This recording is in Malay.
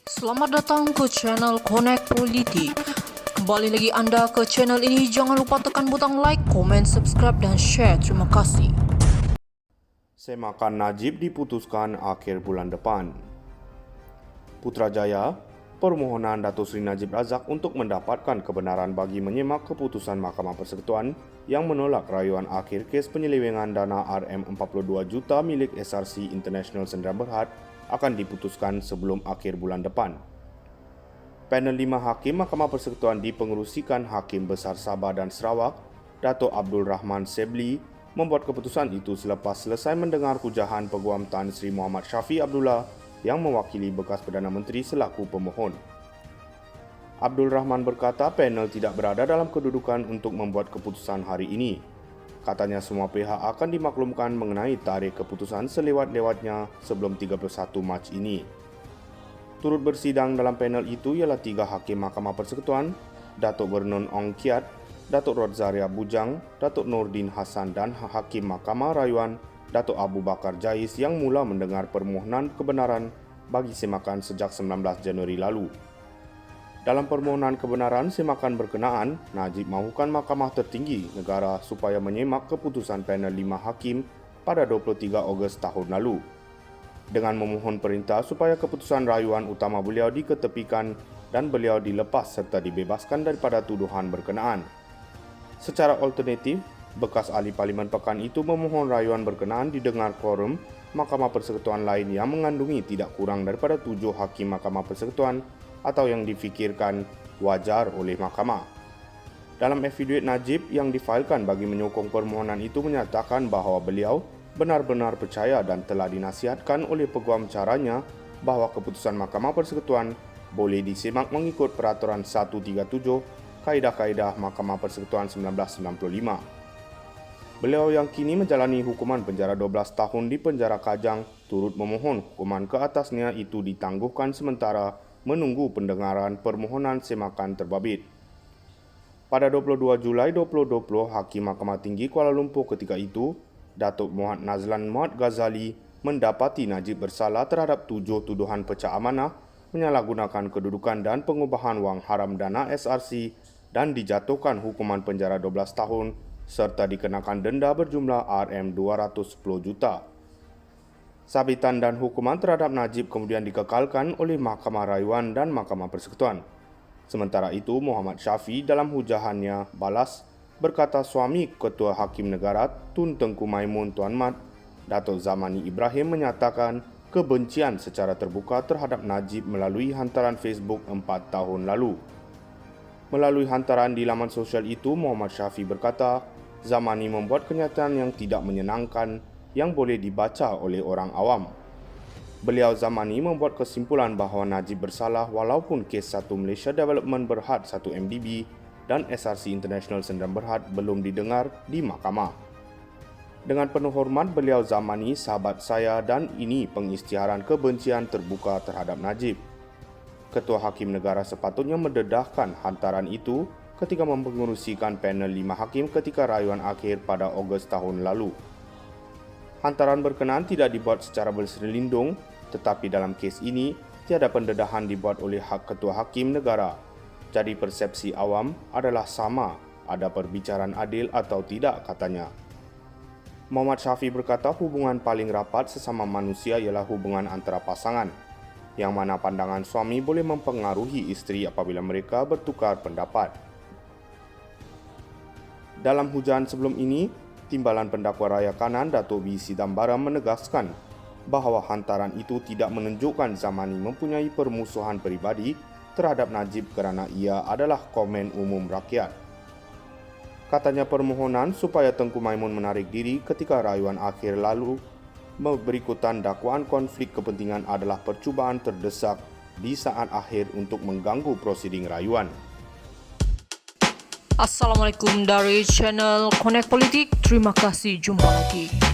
Selamat datang ke channel Connect Politik. Kembali lagi anda ke channel ini, jangan lupa tekan butang like, komen, subscribe dan share. Terima kasih. Semakan Najib diputuskan akhir bulan depan. Putrajaya, permohonan Datuk Seri Najib Razak untuk mendapatkan kebenaran bagi menyemak keputusan Mahkamah Persekutuan yang menolak rayuan akhir kes penyelewengan dana RM42 juta milik SRC International Sdn Bhd akan diputuskan sebelum akhir bulan depan. Panel 5 Hakim Mahkamah Persekutuan dipengerusikan Hakim Besar Sabah dan Sarawak, Datuk Abdul Rahman Sebli, membuat keputusan itu selepas selesai mendengar hujahan Peguam Tan Sri Muhammad Shafie Abdullah yang mewakili bekas Perdana Menteri selaku pemohon. Abdul Rahman berkata panel tidak berada dalam kedudukan untuk membuat keputusan hari ini. Katanya semua pihak akan dimaklumkan mengenai tarikh keputusan selewat-lewatnya sebelum 31 Mac ini. Turut bersidang dalam panel itu ialah 3 Hakim Mahkamah Persekutuan, Datuk Vernon Ong Kiat, Datuk Rodzaria Bujang, Datuk Nordin Hassan dan Hakim Mahkamah Rayuan, Datuk Abu Bakar Jais yang mula mendengar permohonan kebenaran bagi semakan sejak 19 Januari lalu. Dalam permohonan kebenaran semakan berkenaan, Najib mahukan Mahkamah Tertinggi Negara supaya menyemak keputusan panel 5 Hakim pada 23 Ogos tahun lalu, dengan memohon perintah supaya keputusan rayuan utama beliau diketepikan dan beliau dilepas serta dibebaskan daripada tuduhan berkenaan. Secara alternatif, bekas ahli Parlimen Pekan itu memohon rayuan berkenaan didengar quorum Mahkamah Persekutuan lain yang mengandungi tidak kurang daripada 7 Hakim Mahkamah Persekutuan atau yang difikirkan wajar oleh Mahkamah. Dalam affidavit Najib yang difailkan bagi menyokong permohonan itu menyatakan bahawa beliau benar-benar percaya dan telah dinasihatkan oleh peguam caranya bahawa keputusan Mahkamah Persekutuan boleh disemak mengikut Peraturan 137 Kaedah-Kaedah Mahkamah Persekutuan 1995. Beliau yang kini menjalani hukuman penjara 12 tahun di penjara Kajang turut memohon hukuman ke atasnya itu ditangguhkan sementara menunggu pendengaran permohonan semakan terbabit. Pada 22 Julai 2020, Hakim Mahkamah Tinggi Kuala Lumpur ketika itu, Datuk Muhammad Nazlan Muhammad Ghazali mendapati Najib bersalah terhadap 7 tuduhan pecah amanah, menyalahgunakan kedudukan dan pengubahan wang haram dana SRC dan dijatuhkan hukuman penjara 12 tahun serta dikenakan denda berjumlah RM210 juta. Sabitan dan hukuman terhadap Najib kemudian dikekalkan oleh Mahkamah Rayuan dan Mahkamah Persekutuan. Sementara itu, Muhammad Shafie dalam hujahannya balas berkata suami Ketua Hakim Negara Tun Tengku Maimun Tuan Mat, Datuk Zamani Ibrahim menyatakan kebencian secara terbuka terhadap Najib melalui hantaran Facebook 4 tahun lalu. Melalui hantaran di laman sosial itu, Muhammad Shafie berkata, Zamani membuat kenyataan yang tidak menyenangkan yang boleh dibaca oleh orang awam. Beliau Zamani membuat kesimpulan bahawa Najib bersalah walaupun kes 1 Malaysia Development Berhad 1 MDB dan SRC International Sdn Bhd belum didengar di mahkamah. Dengan penuh hormat, beliau Zamani sahabat saya dan ini pengisytiharan kebencian terbuka terhadap Najib. Ketua Hakim Negara sepatutnya mendedahkan hantaran itu ketika mempengerusikan panel 5 Hakim ketika rayuan akhir pada Ogos tahun lalu. Hantaran berkenaan tidak dibuat secara berselindung, tetapi dalam kes ini, tiada pendedahan dibuat oleh Ketua Hakim Negara. Jadi persepsi awam adalah sama, ada perbicaraan adil atau tidak, katanya. Muhammad Shafie berkata hubungan paling rapat sesama manusia ialah hubungan antara pasangan, yang mana pandangan suami boleh mempengaruhi isteri apabila mereka bertukar pendapat. Dalam hujan sebelum ini, Timbalan Pendakwa Raya Kanan Datuk B. Sidambaram menegaskan bahawa hantaran itu tidak menunjukkan Zamani mempunyai permusuhan peribadi terhadap Najib kerana ia adalah komen umum rakyat. Katanya permohonan supaya Tengku Maimun menarik diri ketika rayuan akhir lalu berikutan dakwaan konflik kepentingan adalah percubaan terdesak di saat akhir untuk mengganggu prosiding rayuan. Assalamualaikum dari channel Connect Politik. Terima kasih, jumpa lagi.